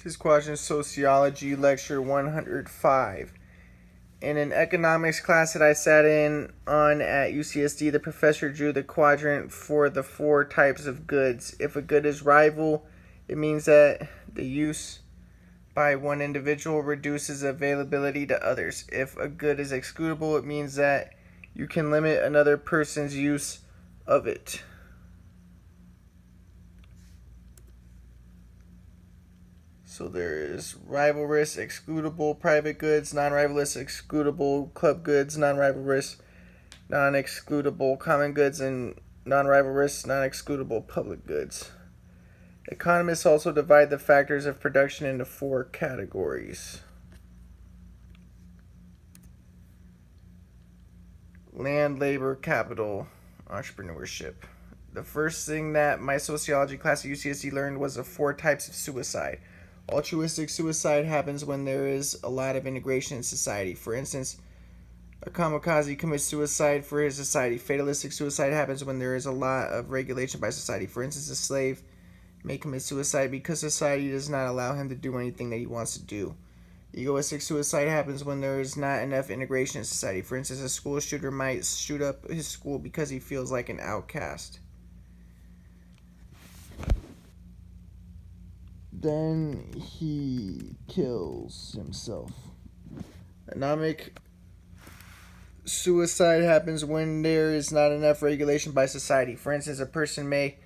This is Quadrant Sociology Lecture 105. In an economics class that I sat in on at UCSD, the professor drew the quadrant for the four types of goods. If a good is rival, it means that the use by one individual reduces availability to others. If a good is excludable, it means that you can limit another person's use of it. So there is rivalrous, excludable, private goods, non-rivalrous, excludable, club goods, non-rivalrous, non-excludable, common goods, and non-rivalrous, non-excludable, public goods. Economists also divide the factors of production into four categories. Land, labor, capital, entrepreneurship. The first thing that my sociology class at UCSD learned was the four types of suicide. Altruistic suicide happens when there is a lot of integration in society. For instance, a kamikaze commits suicide for his society. Fatalistic suicide happens when there is a lot of regulation by society. For instance, a slave may commit suicide because society does not allow him to do anything that he wants to do. Egoistic suicide happens when there is not enough integration in society. For instance, a school shooter might shoot up his school because he feels like an outcast. Then he kills himself. Economic suicide happens when there is not enough regulation by society. For instance, a person may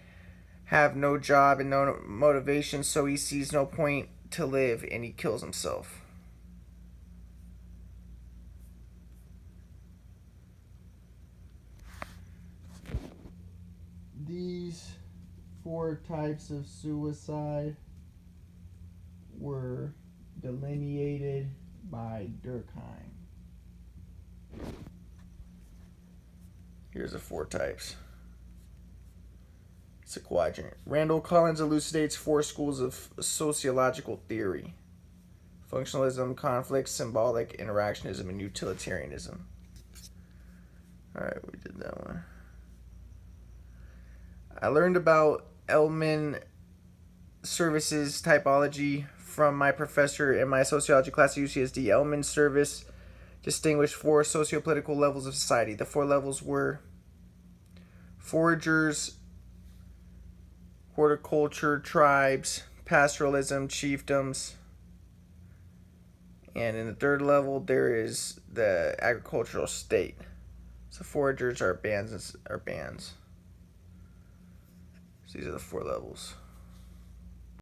have no job and no motivation, so he sees no point to live and he kills himself. These four types of suicide were delineated by Durkheim. Here's the four types. It's a quadrant. Randall Collins elucidates four schools of sociological theory: functionalism, conflict, symbolic, interactionism, and utilitarianism. Alright, we did that one. I learned about Elman services typology from my professor in my sociology class at UCSD. Elman service distinguished four socio-political levels of society. The four levels were foragers, horticulture, tribes, pastoralism, chiefdoms, and in the third level there is the agricultural state. So foragers are bands. So these are the four levels.